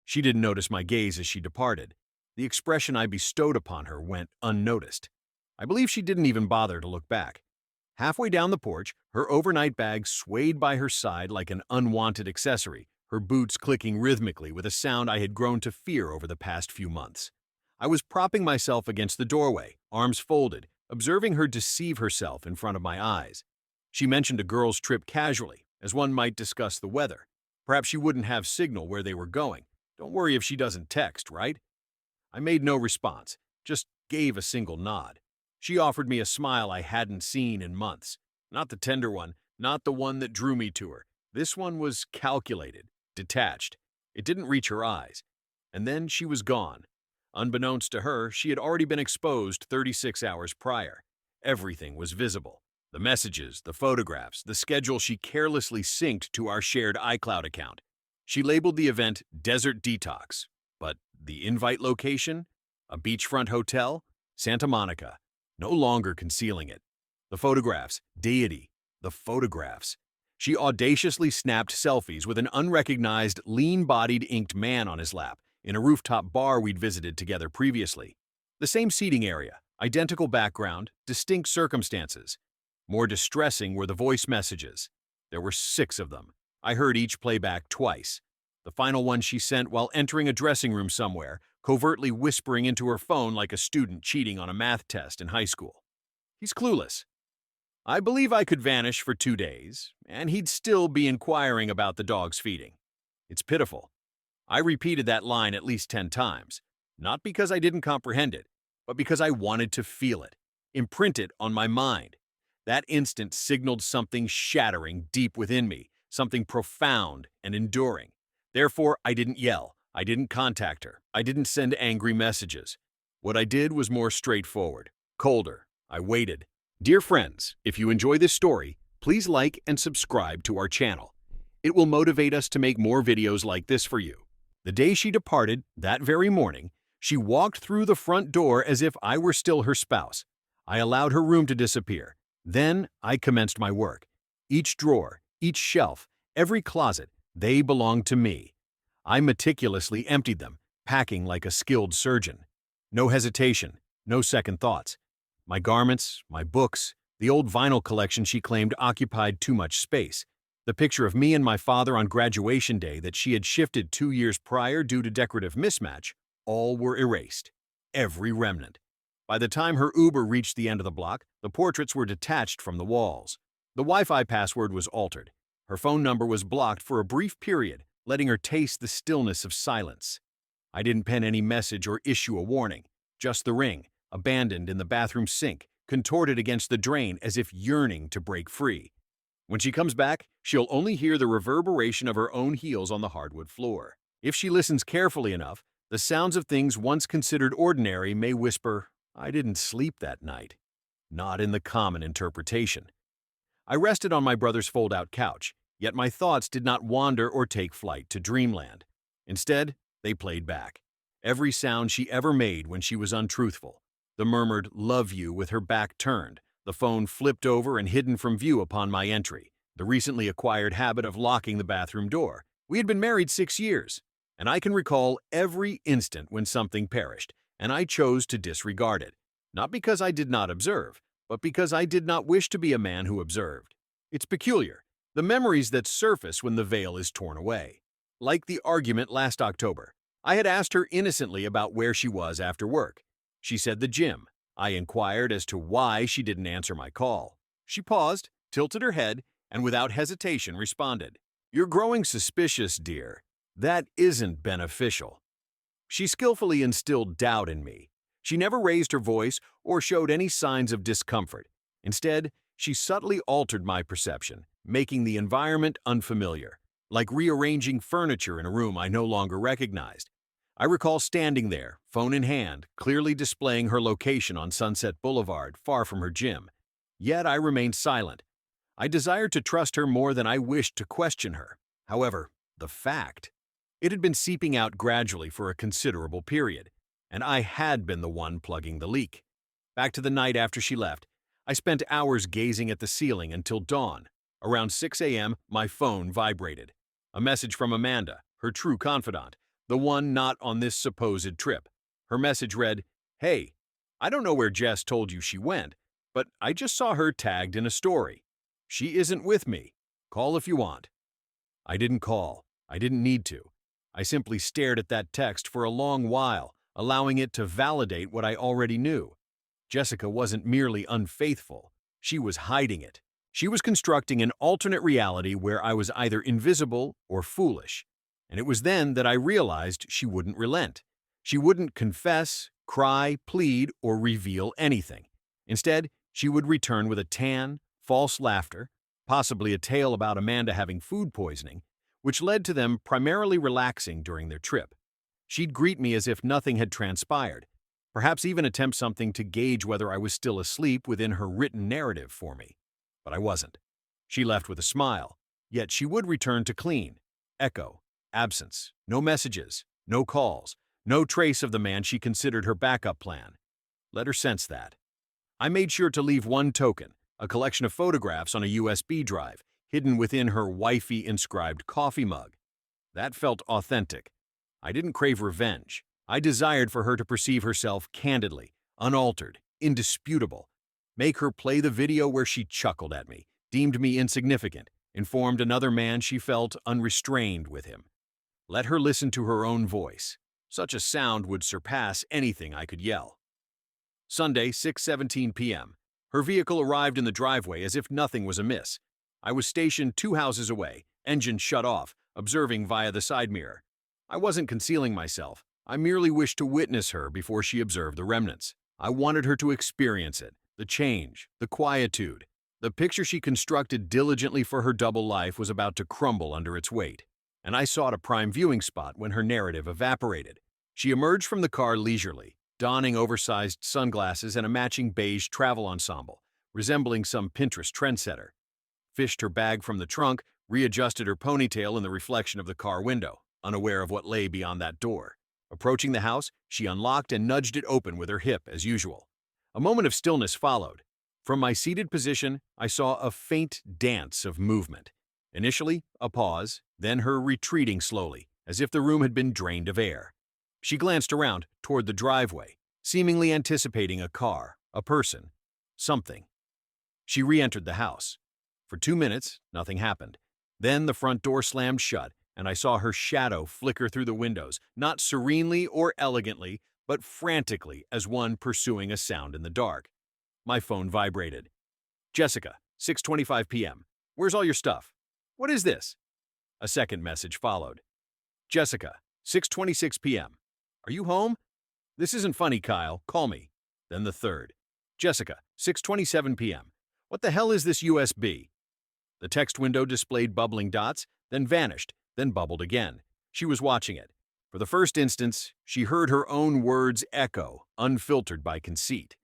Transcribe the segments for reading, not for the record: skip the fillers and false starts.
She didn't notice my gaze as she departed. The expression I bestowed upon her went unnoticed. I believe she didn't even bother to look back. Halfway down the porch, her overnight bag swayed by her side like an unwanted accessory, her boots clicking rhythmically with a sound I had grown to fear over the past few months. I was propping myself against the doorway, arms folded, observing her deceive herself in front of my eyes. She mentioned a girl's trip casually, as one might discuss the weather. Perhaps she wouldn't have signal where they were going. Don't worry if she doesn't text, right? I made no response, just gave a single nod. She offered me a smile I hadn't seen in months. Not the tender one, not the one that drew me to her. This one was calculated, detached. It didn't reach her eyes. And then she was gone. Unbeknownst to her, she had already been exposed 36 hours prior. Everything was visible. The messages, the photographs, the schedule she carelessly synced to our shared iCloud account. She labeled the event Desert Detox, but the invite location? A beachfront hotel? Santa Monica. No longer concealing it. The photographs, deity, the photographs. She audaciously snapped selfies with an unrecognized, lean-bodied inked man on his lap in a rooftop bar we'd visited together previously. The same seating area, identical background, distinct circumstances. More distressing were the voice messages. There were 6 of them. I heard each playback twice. The final one she sent while entering a dressing room somewhere, covertly whispering into her phone like a student cheating on a math test in high school. He's clueless. I believe I could vanish for 2 days, and he'd still be inquiring about the dog's feeding. It's pitiful. I repeated that line at least 10 times, not because I didn't comprehend it, but because I wanted to feel it, imprint it on my mind. That instant signaled something shattering deep within me, something profound and enduring. Therefore, I didn't yell. I didn't contact her. I didn't send angry messages. What I did was more straightforward, colder. I waited. Dear friends, if you enjoy this story, please like and subscribe to our channel. It will motivate us to make more videos like this for you. The day she departed, that very morning, she walked through the front door as if I were still her spouse. I allowed her room to disappear. Then I commenced my work. Each drawer, each shelf, every closet, they belonged to me. I meticulously emptied them, packing like a skilled surgeon. No hesitation, no second thoughts. My garments, my books, the old vinyl collection she claimed occupied too much space, the picture of me and my father on graduation day that she had shifted 2 years prior due to decorative mismatch, all were erased. Every remnant. By the time her Uber reached the end of the block, the portraits were detached from the walls. The Wi-Fi password was altered. Her phone number was blocked for a brief period, letting her taste the stillness of silence. I didn't pen any message or issue a warning, just the ring, abandoned in the bathroom sink, contorted against the drain as if yearning to break free. When she comes back, she'll only hear the reverberation of her own heels on the hardwood floor. If she listens carefully enough, the sounds of things once considered ordinary may whisper, "I didn't sleep that night." Not in the common interpretation. I rested on my brother's fold-out couch, yet my thoughts did not wander or take flight to dreamland. Instead, they played back. Every sound she ever made when she was untruthful. The murmured, "love you," with her back turned, the phone flipped over and hidden from view upon my entry, the recently acquired habit of locking the bathroom door. We had been married 6 years, and I can recall every instant when something perished, and I chose to disregard it. Not because I did not observe, but because I did not wish to be a man who observed. It's peculiar, the memories that surface when the veil is torn away. Like the argument last October, I had asked her innocently about where she was after work. She said the gym. I inquired as to why she didn't answer my call. She paused, tilted her head, and without hesitation responded, "You're growing suspicious, dear. That isn't beneficial." She skillfully instilled doubt in me. She never raised her voice or showed any signs of discomfort. Instead, she subtly altered my perception, making the environment unfamiliar, like rearranging furniture in a room I no longer recognized. I recall standing there, phone in hand, clearly displaying her location on Sunset Boulevard, far from her gym. Yet I remained silent. I desired to trust her more than I wished to question her. However, the fact. It had been seeping out gradually for a considerable period, and I had been the one plugging the leak. Back to the night after she left, I spent hours gazing at the ceiling until dawn. Around 6 a.m., my phone vibrated. A message from Amanda, her true confidant, the one not on this supposed trip. Her message read, "Hey, I don't know where Jess told you she went, but I just saw her tagged in a story. She isn't with me. Call if you want." I didn't call. I didn't need to. I simply stared at that text for a long while, allowing it to validate what I already knew. Jessica wasn't merely unfaithful. She was hiding it. She was constructing an alternate reality where I was either invisible or foolish. And it was then that I realized she wouldn't relent. She wouldn't confess, cry, plead, or reveal anything. Instead, she would return with a tan, false laughter, possibly a tale about Amanda having food poisoning, which led to them primarily relaxing during their trip. She'd greet me as if nothing had transpired, perhaps even attempt something to gauge whether I was still asleep within her written narrative for me. But I wasn't. She left with a smile, yet she would return to clean. Echo, absence, no messages, no calls, no trace of the man she considered her backup plan. Let her sense that. I made sure to leave one token, a collection of photographs on a USB drive, hidden within her wifey-inscribed coffee mug. That felt authentic. I didn't crave revenge. I desired for her to perceive herself candidly, unaltered, indisputable. Make her play the video where she chuckled at me, deemed me insignificant, informed another man she felt unrestrained with him. Let her listen to her own voice. Such a sound would surpass anything I could yell. Sunday, 6:17 p.m. Her vehicle arrived in the driveway as if nothing was amiss. I was stationed 2 houses away, engine shut off, observing via the side mirror. I wasn't concealing myself. I merely wished to witness her before she observed the remnants. I wanted her to experience it, the change, the quietude. The picture she constructed diligently for her double life was about to crumble under its weight, and I sought a prime viewing spot when her narrative evaporated. She emerged from the car leisurely, donning oversized sunglasses and a matching beige travel ensemble, resembling some Pinterest trendsetter. Fished her bag from the trunk, readjusted her ponytail in the reflection of the car window, unaware of what lay beyond that door. Approaching the house, she unlocked and nudged it open with her hip, as usual. A moment of stillness followed. From my seated position, I saw a faint dance of movement. Initially, a pause, then her retreating slowly, as if the room had been drained of air. She glanced around, toward the driveway, seemingly anticipating a car, a person, something. She re-entered the house. For 2 minutes, nothing happened. Then the front door slammed shut, and I saw her shadow flicker through the windows, not serenely or elegantly, but frantically as one pursuing a sound in the dark. My phone vibrated. "Jessica, 6:25 p.m. Where's all your stuff? What is this?" A second message followed. "Jessica, 6:26 p.m. Are you home? This isn't funny, Kyle. Call me." Then the third. "Jessica, 6:27 p.m. What the hell is this USB?" The text window displayed bubbling dots, then vanished, then bubbled again. She was watching it. For the first instance, she heard her own words echo, unfiltered by conceit.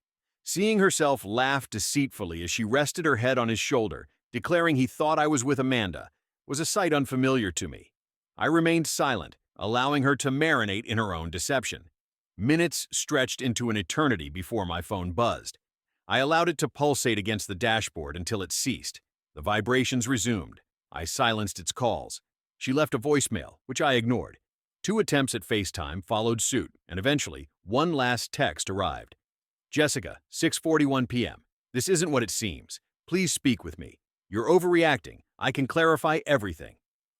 Seeing herself laugh deceitfully as she rested her head on his shoulder, declaring he thought I was with Amanda, was a sight unfamiliar to me. I remained silent, allowing her to marinate in her own deception. Minutes stretched into an eternity before my phone buzzed. I allowed it to pulsate against the dashboard until it ceased. The vibrations resumed. I silenced its calls. She left a voicemail, which I ignored. 2 attempts at FaceTime followed suit, and eventually, one last text arrived. "Jessica, 6:41 p.m. This isn't what it seems. Please speak with me. You're overreacting. I can clarify everything."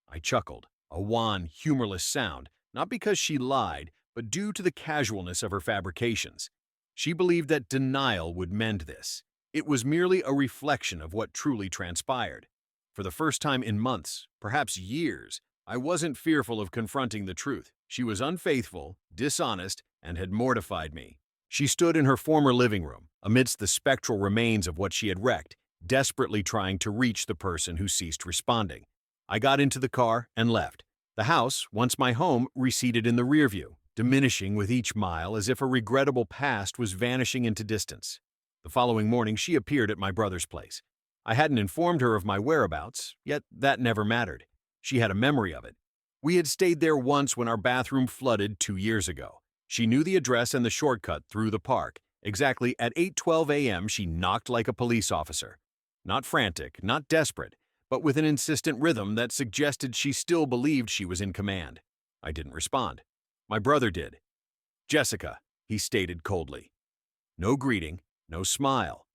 I chuckled, a wan, humorless sound, not because she lied, but due to the casualness of her fabrications. She believed that denial would mend this. It was merely a reflection of what truly transpired. For the first time in months, perhaps years, I wasn't fearful of confronting the truth. She was unfaithful, dishonest, and had mortified me. She stood in her former living room, amidst the spectral remains of what she had wrecked, desperately trying to reach the person who ceased responding. I got into the car and left. The house, once my home, receded in the rearview, diminishing with each mile as if a regrettable past was vanishing into distance. The following morning, she appeared at my brother's place. I hadn't informed her of my whereabouts, yet that never mattered. She had a memory of it. We had stayed there once when our bathroom flooded 2 years ago. She knew the address and the shortcut through the park. Exactly at 8:12 a.m., she knocked like a police officer. Not frantic, not desperate, but with an insistent rhythm that suggested she still believed she was in command. I didn't respond. My brother did. Jessica, he stated coldly. No greeting, no smile.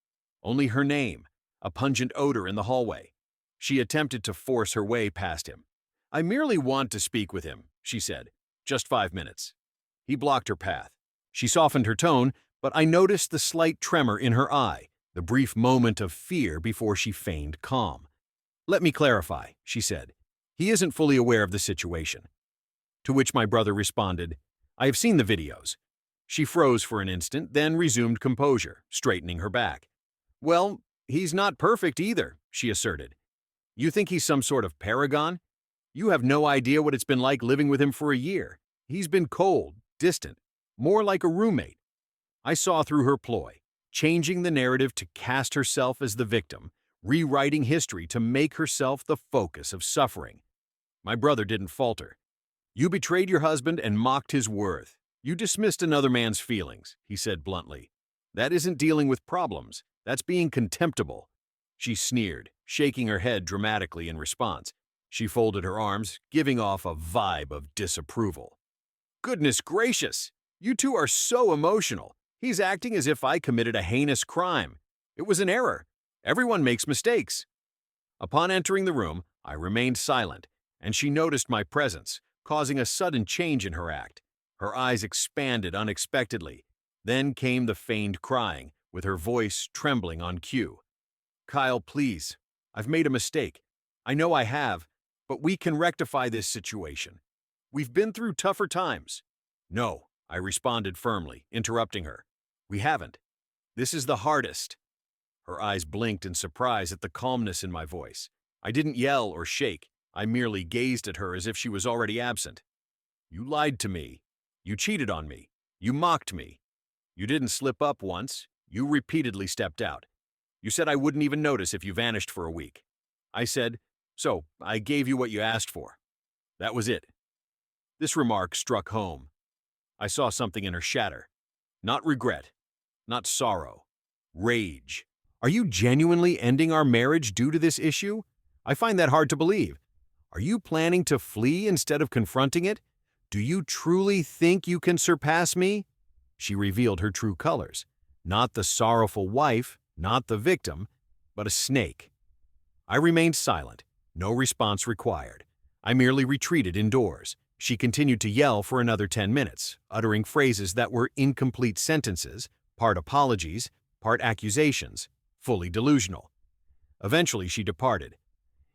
Only her name, a pungent odor in the hallway. She attempted to force her way past him. I merely want to speak with him, she said. Just 5 minutes. He blocked her path. She softened her tone, but I noticed the slight tremor in her eye, the brief moment of fear before she feigned calm. Let me clarify, she said. He isn't fully aware of the situation. To which my brother responded, I have seen the videos. She froze for an instant, then resumed composure, straightening her back. Well, he's not perfect either, she asserted. You think he's some sort of paragon? You have no idea what it's been like living with him for a year. He's been cold, distant, more like a roommate. I saw through her ploy, changing the narrative to cast herself as the victim, rewriting history to make herself the focus of suffering. My brother didn't falter. You betrayed your husband and mocked his worth. You dismissed another man's feelings, he said bluntly. That isn't dealing with problems. That's being contemptible. She sneered, shaking her head dramatically in response. She folded her arms, giving off a vibe of disapproval. Goodness gracious! You two are so emotional. He's acting as if I committed a heinous crime. It was an error. Everyone makes mistakes. Upon entering the room, I remained silent, and she noticed my presence, causing a sudden change in her act. Her eyes expanded unexpectedly. Then came the feigned crying, with her voice trembling on cue. Kyle, please. I've made a mistake. I know I have, but we can rectify this situation. We've been through tougher times. No, I responded firmly, interrupting her. We haven't. This is the hardest. Her eyes blinked in surprise at the calmness in my voice. I didn't yell or shake. I merely gazed at her as if she was already absent. You lied to me. You cheated on me. You mocked me. You didn't slip up once. You repeatedly stepped out. You said I wouldn't even notice if you vanished for a week. I said, so I gave you what you asked for. That was it. This remark struck home. I saw something in her shatter. Not regret. Not sorrow. Rage. Are you genuinely ending our marriage due to this issue? I find that hard to believe. Are you planning to flee instead of confronting it? Do you truly think you can surpass me? She revealed her true colors. Not the sorrowful wife, not the victim, but a snake. I remained silent. No response required. I merely retreated indoors. She continued to yell for another 10 minutes, uttering phrases that were incomplete sentences, part apologies, part accusations, fully delusional. Eventually, she departed.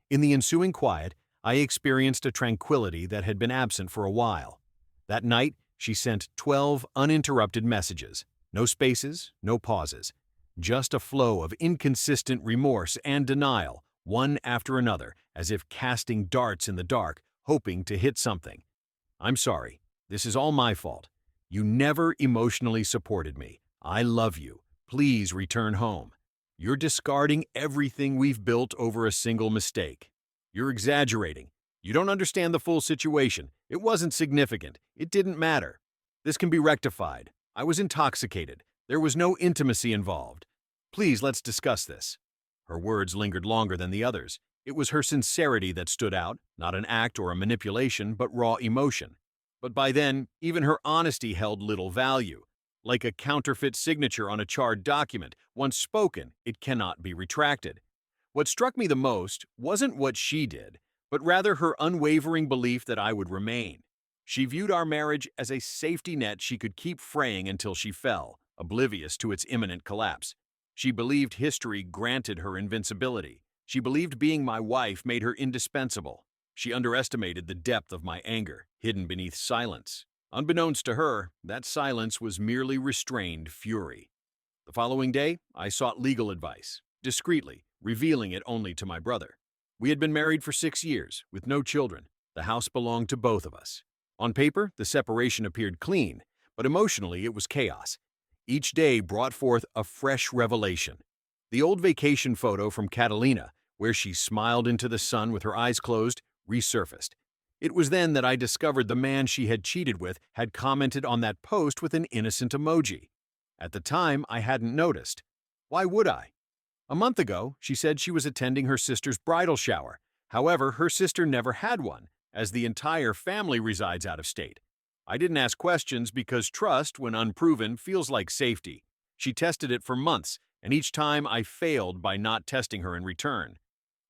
In the ensuing quiet, I experienced a tranquility that had been absent for a while. That night, she sent 12 uninterrupted messages. No spaces, no pauses. Just a flow of inconsistent remorse and denial, one after another, as if casting darts in the dark, hoping to hit something. I'm sorry. This is all my fault. You never emotionally supported me. I love you. Please return home. You're discarding everything we've built over a single mistake. You're exaggerating. You don't understand the full situation. It wasn't significant. It didn't matter. This can be rectified. I was intoxicated. There was no intimacy involved. Please, let's discuss this. Her words lingered longer than the others. It was her sincerity that stood out, not an act or a manipulation, but raw emotion. But by then, even her honesty held little value. Like a counterfeit signature on a charred document, once spoken, it cannot be retracted. What struck me the most wasn't what she did, but rather her unwavering belief that I would remain. She viewed our marriage as a safety net she could keep fraying until she fell, oblivious to its imminent collapse. She believed history granted her invincibility. She believed being my wife made her indispensable. She underestimated the depth of my anger, hidden beneath silence. Unbeknownst to her, that silence was merely restrained fury. The following day, I sought legal advice, discreetly, revealing it only to my brother. We had been married for 6 years, with no children. The house belonged to both of us. On paper, the separation appeared clean, but emotionally it was chaos. Each day brought forth a fresh revelation. The old vacation photo from Catalina, where she smiled into the sun with her eyes closed, resurfaced. It was then that I discovered the man she had cheated with had commented on that post with an innocent emoji. At the time, I hadn't noticed. Why would I? A month ago, she said she was attending her sister's bridal shower. However, her sister never had one, as the entire family resides out of state. I didn't ask questions because trust, when unproven, feels like safety. She tested it for months, and each time I failed by not testing her in return.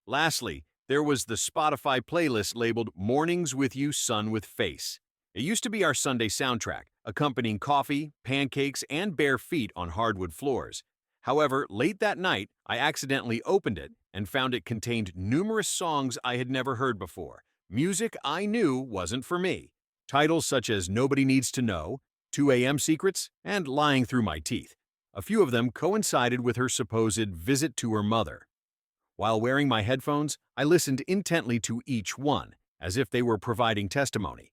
Lastly, there was the Spotify playlist labeled Mornings with You, Sun with Face. It used to be our Sunday soundtrack, accompanying coffee, pancakes, and bare feet on hardwood floors. However, late that night, I accidentally opened it and found it contained numerous songs I had never heard before. Music I knew wasn't for me. Titles such as Nobody Needs to Know, 2 a.m. Secrets, and Lying Through My Teeth. A few of them coincided with her supposed visit to her mother. While wearing my headphones, I listened intently to each one, as if they were providing testimony.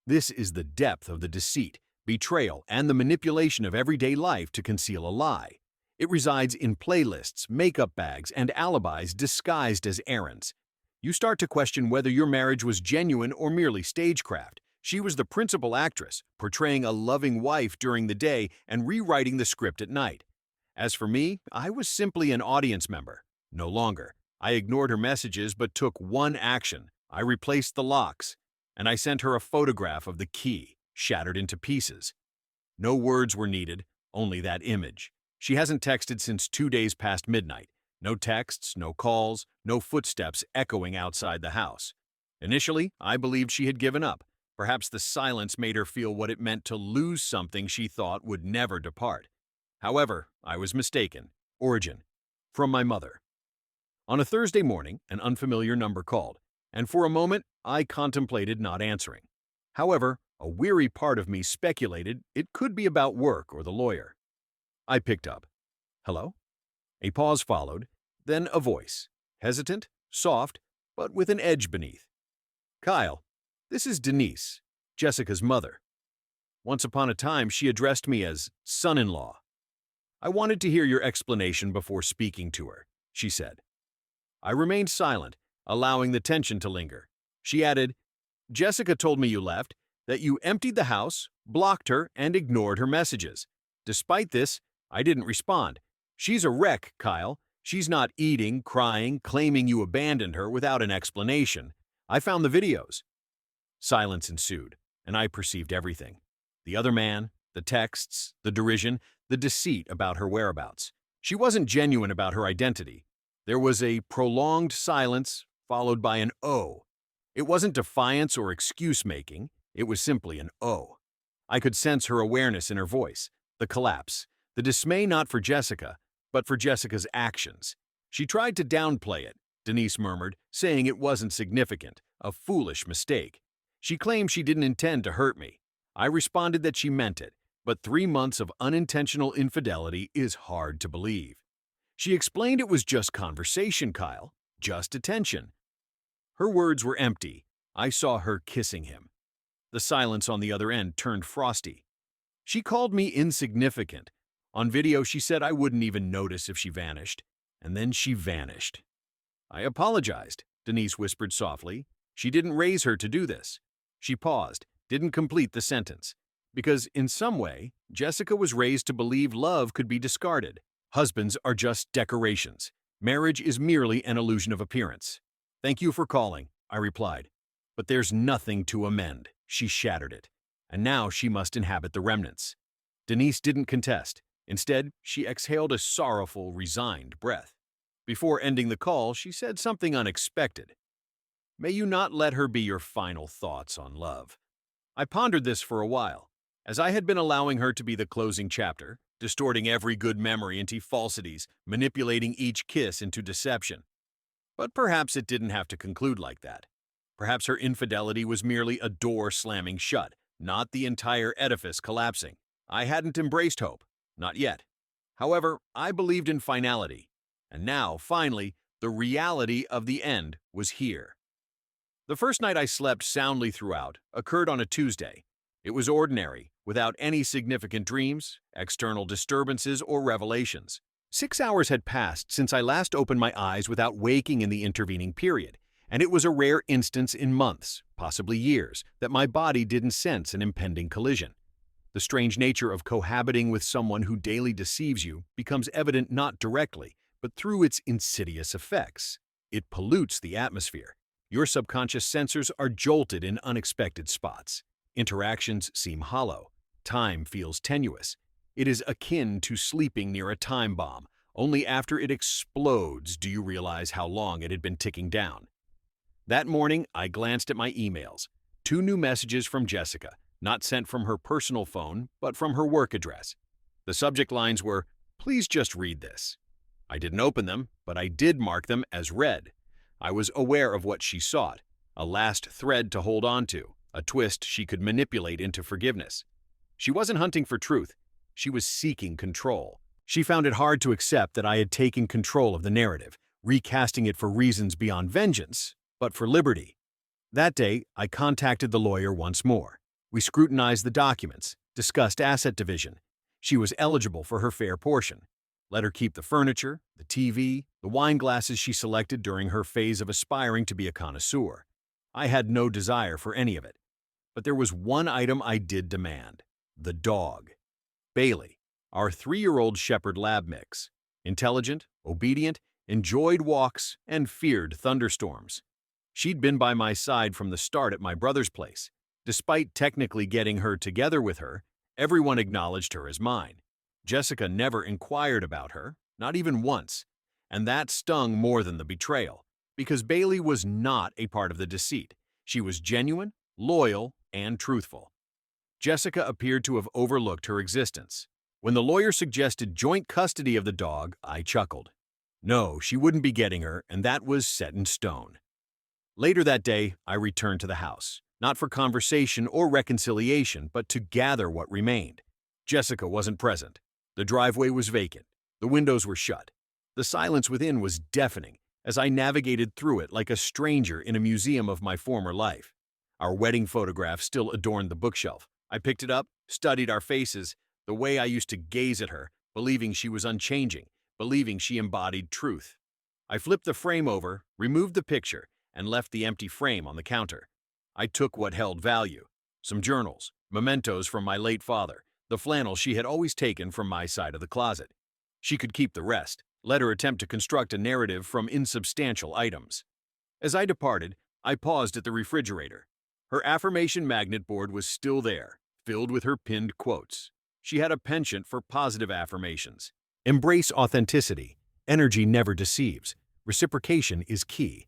This is the depth of the deceit, betrayal, and the manipulation of everyday life to conceal a lie. It resides in playlists, makeup bags, and alibis disguised as errands. You start to question whether your marriage was genuine or merely stagecraft. She was the principal actress, portraying a loving wife during the day and rewriting the script at night. As for me, I was simply an audience member. No longer. I ignored her messages but took one action. I replaced the locks, and I sent her a photograph of the key, shattered into pieces. No words were needed, only that image. She hasn't texted since 2 days past midnight. No texts, no calls, no footsteps echoing outside the house. Initially, I believed she had given up. Perhaps the silence made her feel what it meant to lose something she thought would never depart. However, I was mistaken. Origin. From my mother. On a Thursday morning, an unfamiliar number called, and for a moment, I contemplated not answering. However, a weary part of me speculated it could be about work or the lawyer. I picked up. Hello? A pause followed, then a voice, hesitant, soft, but with an edge beneath. Kyle, this is Denise, Jessica's mother. Once upon a time, she addressed me as son-in-law. I wanted to hear your explanation before speaking to her, she said. I remained silent, allowing the tension to linger. She added, Jessica told me you left, that you emptied the house, blocked her, and ignored her messages. Despite this, I didn't respond. She's a wreck, Kyle. She's not eating, crying, claiming you abandoned her without an explanation. I found the videos. Silence ensued, and I perceived everything. The other man, the texts, the derision, the deceit about her whereabouts. She wasn't genuine about her identity. There was a prolonged silence, followed by an "oh." It wasn't defiance or excuse-making, it was simply an "oh." I could sense her awareness in her voice, the collapse, the dismay not for Jessica, but for Jessica's actions. She tried to downplay it, Denise murmured, saying it wasn't significant, a foolish mistake. She claimed she didn't intend to hurt me. I responded that she meant it, but 3 months of unintentional infidelity is hard to believe. She explained it was just conversation, Kyle, just attention. Her words were empty. I saw her kissing him. The silence on the other end turned frosty. She called me insignificant. On video, she said I wouldn't even notice if she vanished. And then she vanished. I apologized, Denise whispered softly. She didn't raise her to do this. She paused, didn't complete the sentence. Because in some way, Jessica was raised to believe love could be discarded. Husbands are just decorations. Marriage is merely an illusion of appearance. Thank you for calling, I replied. But there's nothing to amend. She shattered it. And now she must inhabit the remnants. Denise didn't contest. Instead, she exhaled a sorrowful, resigned breath. Before ending the call, she said something unexpected. May you not let her be your final thoughts on love. I pondered this for a while, as I had been allowing her to be the closing chapter, distorting every good memory into falsities, manipulating each kiss into deception. But perhaps it didn't have to conclude like that. Perhaps her infidelity was merely a door slamming shut, not the entire edifice collapsing. I hadn't embraced hope, not yet. However, I believed in finality. And now, finally, the reality of the end was here. The first night I slept soundly throughout occurred on a Tuesday. It was ordinary, without any significant dreams, external disturbances, or revelations. 6 hours had passed since I last opened my eyes without waking in the intervening period, and it was a rare instance in months, possibly years, that my body didn't sense an impending collision. The strange nature of cohabiting with someone who daily deceives you becomes evident not directly, but through its insidious effects. It pollutes the atmosphere. Your subconscious sensors are jolted in unexpected spots. Interactions seem hollow. Time feels tenuous. It is akin to sleeping near a time bomb. Only after it explodes do you realize how long it had been ticking down. That morning, I glanced at my emails. 2 new messages from Jessica, not sent from her personal phone, but from her work address. The subject lines were, "Please just read this." I didn't open them, but I did mark them as read. I was aware of what she sought, a last thread to hold on to, a twist she could manipulate into forgiveness. She wasn't hunting for truth. She was seeking control. She found it hard to accept that I had taken control of the narrative, recasting it for reasons beyond vengeance, but for liberty. That day, I contacted the lawyer once more. We scrutinized the documents, discussed asset division. She was eligible for her fair portion. Let her keep the furniture, the TV, the wine glasses she selected during her phase of aspiring to be a connoisseur. I had no desire for any of it. But there was one item I did demand: the dog. Bailey, our 3-year-old shepherd lab mix. Intelligent, obedient, enjoyed walks, and feared thunderstorms. She'd been by my side from the start at my brother's place. Despite technically getting her together with her, everyone acknowledged her as mine. Jessica never inquired about her, not even once, and that stung more than the betrayal, because Bailey was not a part of the deceit. She was genuine, loyal, and truthful. Jessica appeared to have overlooked her existence. When the lawyer suggested joint custody of the dog, I chuckled. No, she wouldn't be getting her, and that was set in stone. Later that day, I returned to the house, not for conversation or reconciliation, but to gather what remained. Jessica wasn't present. The driveway was vacant. The windows were shut. The silence within was deafening as I navigated through it like a stranger in a museum of my former life. Our wedding photograph still adorned the bookshelf. I picked it up, studied our faces, the way I used to gaze at her, believing she was unchanging, believing she embodied truth. I flipped the frame over, removed the picture, and left the empty frame on the counter. I took what held value: some journals, mementos from my late father, the flannel she had always taken from my side of the closet. She could keep the rest. Let her attempt to construct a narrative from insubstantial items. As I departed, I paused at the refrigerator. Her affirmation magnet board was still there, filled with her pinned quotes. She had a penchant for positive affirmations. Embrace authenticity. Energy never deceives. Reciprocation is key.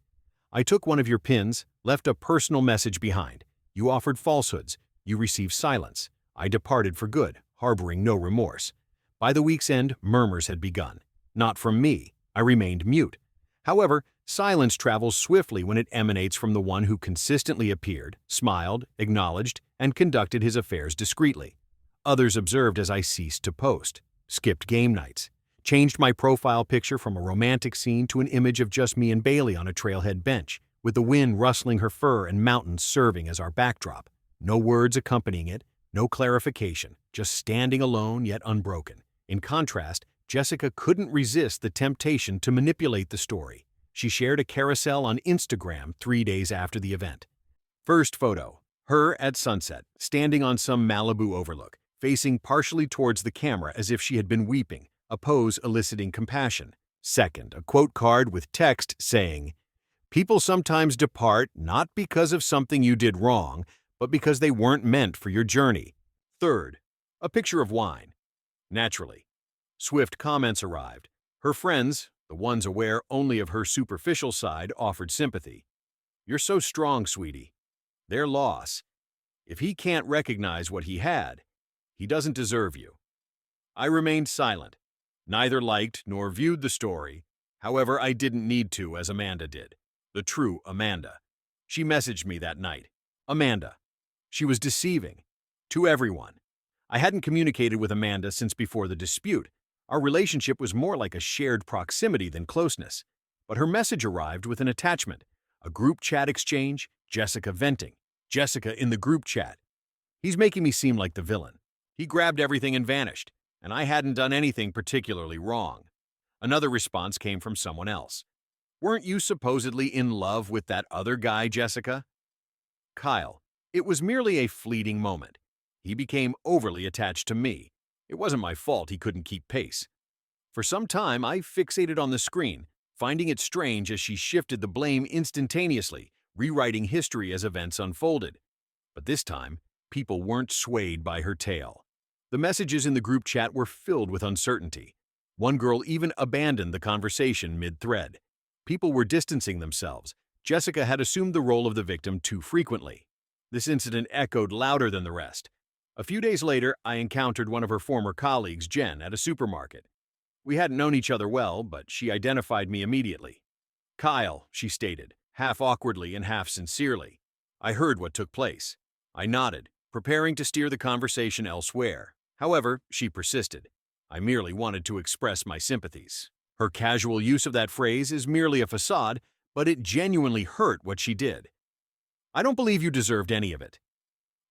I took one of your pins, left a personal message behind. You offered falsehoods. You received silence. I departed for good, harboring no remorse. By the week's end, murmurs had begun. Not from me. I remained mute. However, silence travels swiftly when it emanates from the one who consistently appeared, smiled, acknowledged, and conducted his affairs discreetly. Others observed as I ceased to post, skipped game nights, changed my profile picture from a romantic scene to an image of just me and Bailey on a trailhead bench, with the wind rustling her fur and mountains serving as our backdrop. No words accompanying it, no clarification, just standing alone yet unbroken. In contrast, Jessica couldn't resist the temptation to manipulate the story. She shared a carousel on Instagram 3 days after the event. First photo: her at sunset, standing on some Malibu overlook, facing partially towards the camera as if she had been weeping, a pose eliciting compassion. Second, a quote card with text saying, "People sometimes depart not because of something you did wrong, but because they weren't meant for your journey." Third, a picture of wine. Naturally, swift comments arrived. Her friends, the ones aware only of her superficial side, offered sympathy. "You're so strong, sweetie." Their loss. If he can't recognize what he had, he doesn't deserve you. I remained silent. Neither liked nor viewed the story. However, I didn't need to, as Amanda did. The true Amanda. She messaged me that night. Amanda. She was deceiving. To everyone. I hadn't communicated with Amanda since before the dispute. Our relationship was more like a shared proximity than closeness. But her message arrived with an attachment. A group chat exchange, Jessica venting. Jessica in the group chat. He's making me seem like the villain. He grabbed everything and vanished, and I hadn't done anything particularly wrong. Another response came from someone else. "Weren't you supposedly in love with that other guy, Jessica?" Kyle. It was merely a fleeting moment. He became overly attached to me. It wasn't my fault he couldn't keep pace. For some time, I fixated on the screen, finding it strange as she shifted the blame instantaneously, rewriting history as events unfolded. But this time, People weren't swayed by her tale. The messages in the group chat were filled with uncertainty. One girl even abandoned the conversation mid-thread. People were distancing themselves. Jessica had assumed the role of the victim too frequently. This incident echoed louder than the rest. A few days later, I encountered one of her former colleagues, Jen, at a supermarket. We hadn't known each other well, but she identified me immediately. "Kyle," she stated, half awkwardly and half sincerely. I heard what took place. I nodded, preparing to steer the conversation elsewhere. However, she persisted. I merely wanted to express my sympathies. Her casual use of that phrase is merely a facade, but it genuinely hurt what she did. "I don't believe you deserved any of it."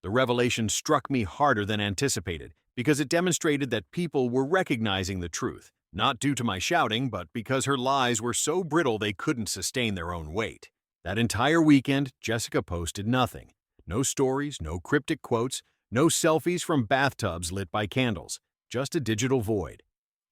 The revelation struck me harder than anticipated because it demonstrated that people were recognizing the truth, not due to my shouting, but because her lies were so brittle they couldn't sustain their own weight. That entire weekend, Jessica posted nothing. No stories, no cryptic quotes, no selfies from bathtubs lit by candles, just a digital void.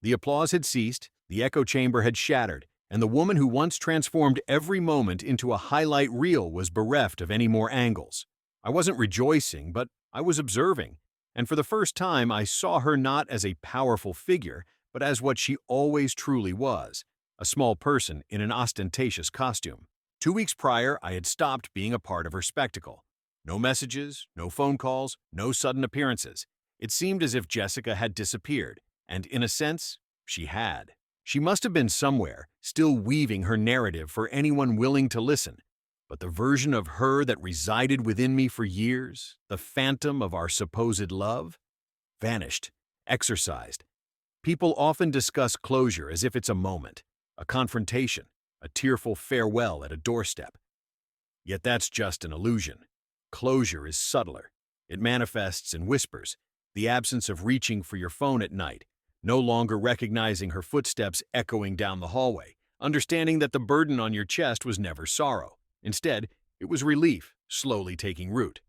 The applause had ceased, the echo chamber had shattered, and the woman who once transformed every moment into a highlight reel was bereft of any more angles. I wasn't rejoicing, but I was observing, and for the first time I saw her not as a powerful figure, but as what she always truly was, a small person in an ostentatious costume. 2 weeks prior, I had stopped being a part of her spectacle. No messages, no phone calls, no sudden appearances. It seemed as if Jessica had disappeared, and in a sense, she had. She must have been somewhere, still weaving her narrative for anyone willing to listen. But the version of her that resided within me for years, the phantom of our supposed love, vanished, exorcised. People often discuss closure as if it's a moment, a confrontation, a tearful farewell at a doorstep. Yet that's just an illusion. Closure is subtler. It manifests in whispers, the absence of reaching for your phone at night, no longer recognizing her footsteps echoing down the hallway, understanding that the burden on your chest was never sorrow. Instead, it was relief, slowly taking root.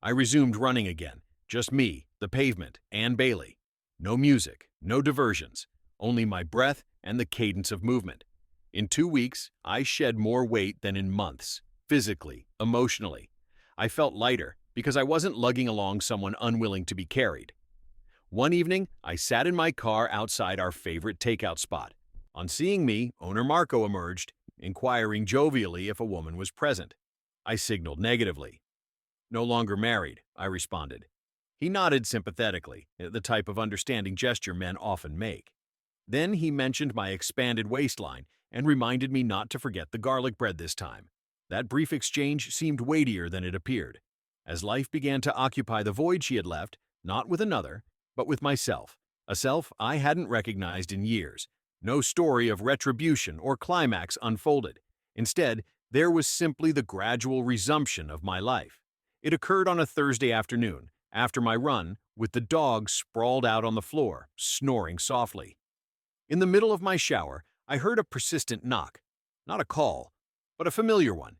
I resumed running again, just me, the pavement, and Bailey. No music, no diversions, only my breath and the cadence of movement. In 2 weeks, I shed more weight than in months, physically, emotionally. I felt lighter because I wasn't lugging along someone unwilling to be carried. One evening, I sat in my car outside our favorite takeout spot. On seeing me, owner Marco emerged, inquiring jovially if a woman was present. I signaled negatively. "No longer married," I responded. He nodded sympathetically, the type of understanding gesture men often make. Then he mentioned my expanded waistline and reminded me not to forget the garlic bread this time. That brief exchange seemed weightier than it appeared, as life began to occupy the void she had left, not with another, but with myself, a self I hadn't recognized in years. No story of retribution or climax unfolded. Instead, there was simply the gradual resumption of my life. It occurred on a Thursday afternoon, after my run, with the dog sprawled out on the floor, snoring softly. In the middle of my shower, I heard a persistent knock. Not a call, but a familiar one.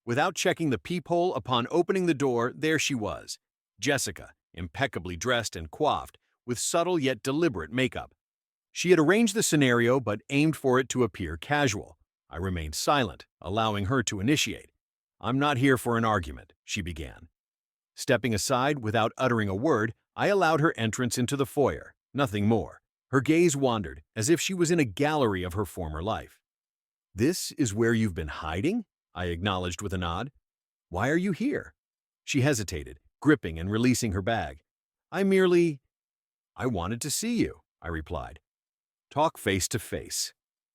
Without checking the peephole upon opening the door, there she was, Jessica, impeccably dressed and coiffed, with subtle yet deliberate makeup. She had arranged the scenario but aimed for it to appear casual. I remained silent, allowing her to initiate. "I'm not here for an argument," she began. Stepping aside without uttering a word, I allowed her entrance into the foyer, nothing more. Her gaze wandered, as if she was in a gallery of her former life. "This is where you've been hiding?" I acknowledged with a nod. "Why are you here?" She hesitated, gripping and releasing her bag. I wanted to see you," I replied. "Talk face to face."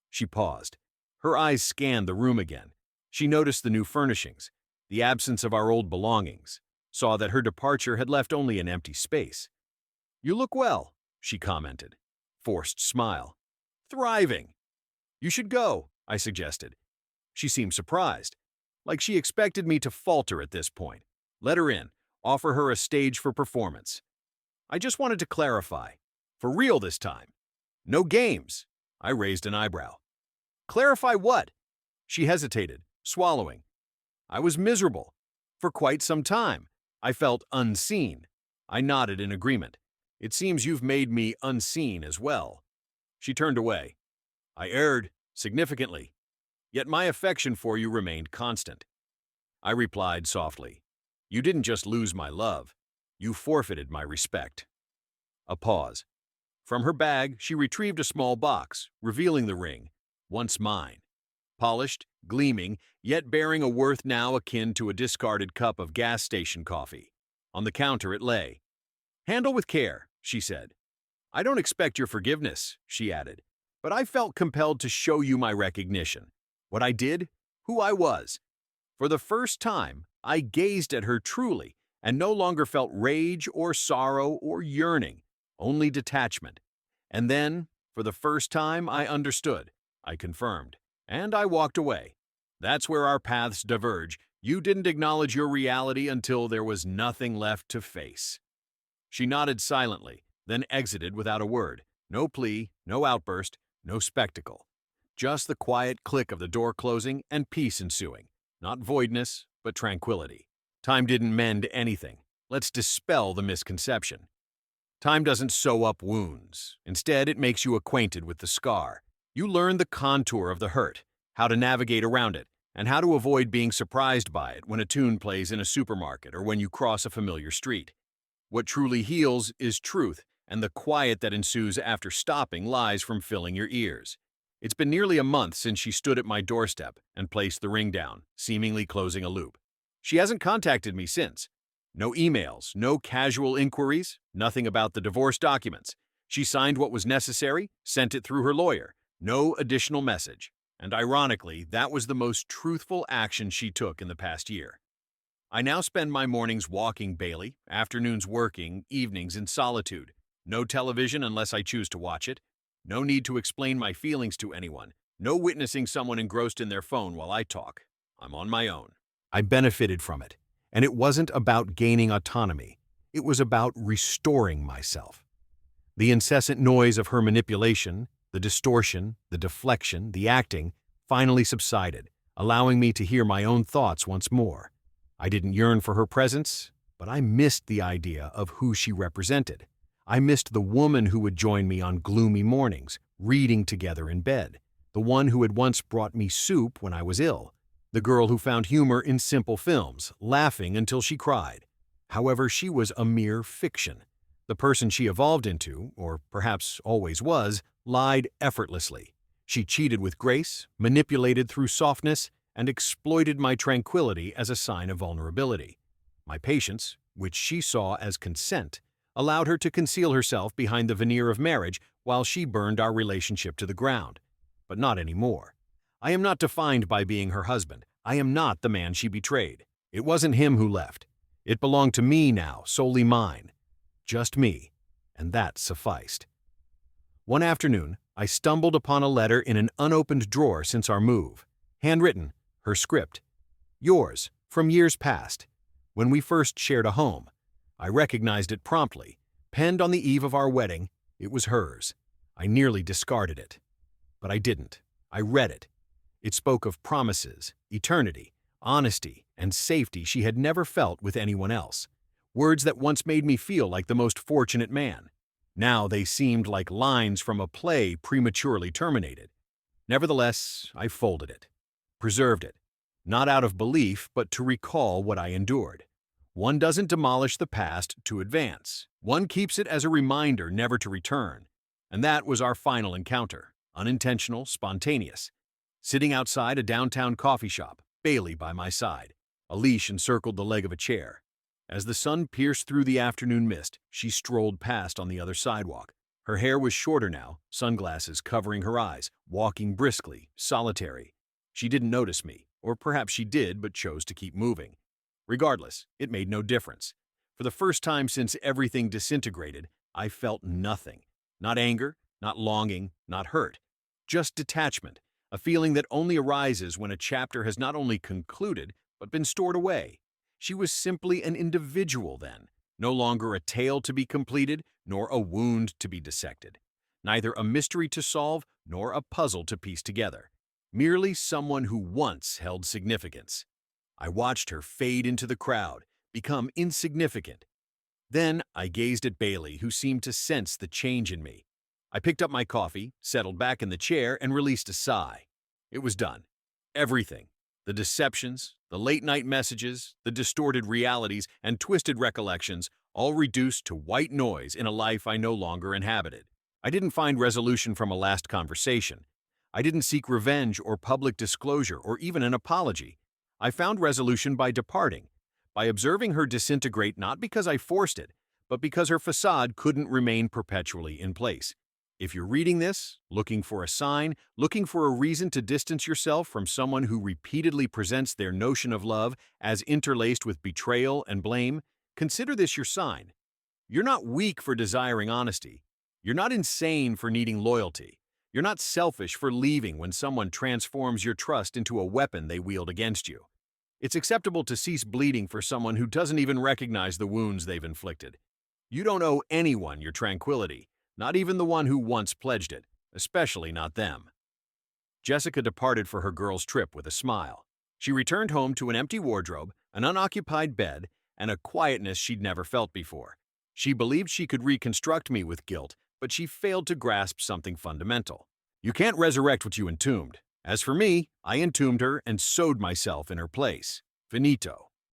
She paused. Her eyes scanned the room again. She noticed the new furnishings, the absence of our old belongings, saw that her departure had left only an empty space. "You look well," she commented. Forced smile. "Thriving." "You should go," I suggested. She seemed surprised, like she expected me to falter at this point. Let her in, offer her a stage for performance. I just wanted to clarify. For real this time. No games. I raised an eyebrow. "Clarify what?" She hesitated, swallowing. "I was miserable. For quite some time. I felt unseen." I nodded in agreement. "It seems you've made me unseen as well." She turned away. "I erred, significantly. Yet my affection for you remained constant." I replied softly. "You didn't just lose my love. You forfeited my respect." A pause. From her bag, she retrieved a small box, revealing the ring, once mine. Polished, gleaming, yet bearing a worth now akin to a discarded cup of gas station coffee. On the counter it lay. "Handle with care," she said. "I don't expect your forgiveness," she added, "but I felt compelled to show you my recognition. What I did, who I was." For the first time, I gazed at her truly and no longer felt rage or sorrow or yearning, only detachment. And then, for the first time, I understood. I confirmed. And I walked away. That's where our paths diverge. You didn't acknowledge your reality until there was nothing left to face. She nodded silently, then exited without a word. No plea, no outburst, no spectacle. Just the quiet click of the door closing and peace ensuing. Not voidness, but tranquility. Time didn't mend anything. Let's dispel the misconception. Time doesn't sew up wounds. Instead, it makes you acquainted with the scar. You learn the contour of the hurt, how to navigate around it, and how to avoid being surprised by it when a tune plays in a supermarket or when you cross a familiar street. What truly heals is truth, and the quiet that ensues after stopping lies from filling your ears. It's been nearly a month since she stood at my doorstep and placed the ring down, seemingly closing a loop. She hasn't contacted me since. No emails, no casual inquiries, nothing about the divorce documents. She signed what was necessary, sent it through her lawyer. No additional message. And ironically, that was the most truthful action she took in the past year. I now spend my mornings walking Bailey, afternoons working, evenings in solitude. No television unless I choose to watch it. No need to explain my feelings to anyone. No witnessing someone engrossed in their phone while I talk. I'm on my own. I benefited from it. And it wasn't about gaining autonomy. It was about restoring myself. The incessant noise of her manipulation, the distortion, the deflection, the acting, finally subsided, allowing me to hear my own thoughts once more. I didn't yearn for her presence, but I missed the idea of who she represented. I missed the woman who would join me on gloomy mornings, reading together in bed, the one who had once brought me soup when I was ill, the girl who found humor in simple films, laughing until she cried. However, she was a mere fiction. The person she evolved into, or perhaps always was, lied effortlessly. She cheated with grace, manipulated through softness, and exploited my tranquility as a sign of vulnerability. My patience, which she saw as consent, allowed her to conceal herself behind the veneer of marriage while she burned our relationship to the ground. But not anymore. I am not defined by being her husband. I am not the man she betrayed. It wasn't him who left. It belonged to me now, solely mine. Just me. And that sufficed. One afternoon, I stumbled upon a letter in an unopened drawer since our move. Handwritten, her script. Yours, from years past. When we first shared a home. I recognized it promptly. Penned on the eve of our wedding, it was hers. I nearly discarded it. But I didn't. I read it. It spoke of promises, eternity, honesty, and safety she had never felt with anyone else. Words that once made me feel like the most fortunate man. Now they seemed like lines from a play prematurely terminated. Nevertheless, I folded it, preserved it, not out of belief, but to recall what I endured. One doesn't demolish the past to advance. One keeps it as a reminder never to return. And that was our final encounter, unintentional, spontaneous. Sitting outside a downtown coffee shop, Bailey by my side. A leash encircled the leg of a chair. As the sun pierced through the afternoon mist, she strolled past on the other sidewalk. Her hair was shorter now, sunglasses covering her eyes, walking briskly, solitary. She didn't notice me, or perhaps she did but chose to keep moving. Regardless, it made no difference. For the first time since everything disintegrated, I felt nothing. Not anger, not longing, not hurt. Just detachment. A feeling that only arises when a chapter has not only concluded, but been stored away. She was simply an individual then, no longer a tale to be completed, nor a wound to be dissected. Neither a mystery to solve, nor a puzzle to piece together. Merely someone who once held significance. I watched her fade into the crowd, become insignificant. Then I gazed at Bailey, who seemed to sense the change in me. I picked up my coffee, settled back in the chair, and released a sigh. It was done. Everything. The deceptions, the late-night messages, the distorted realities, and twisted recollections, all reduced to white noise in a life I no longer inhabited. I didn't find resolution from a last conversation. I didn't seek revenge or public disclosure or even an apology. I found resolution by departing, by observing her disintegrate not because I forced it, but because her facade couldn't remain perpetually in place. If you're reading this, looking for a sign, looking for a reason to distance yourself from someone who repeatedly presents their notion of love as interlaced with betrayal and blame, consider this your sign. You're not weak for desiring honesty. You're not insane for needing loyalty. You're not selfish for leaving when someone transforms your trust into a weapon they wield against you. It's acceptable to cease bleeding for someone who doesn't even recognize the wounds they've inflicted. You don't owe anyone your tranquility, not even the one who once pledged it, especially not them. Jessica departed for her girls' trip with a smile. She returned home to an empty wardrobe, an unoccupied bed, and a quietness she'd never felt before. She believed she could reconstruct me with guilt, but she failed to grasp something fundamental. You can't resurrect what you entombed. As for me, I entombed her and sewed myself in her place. Finito.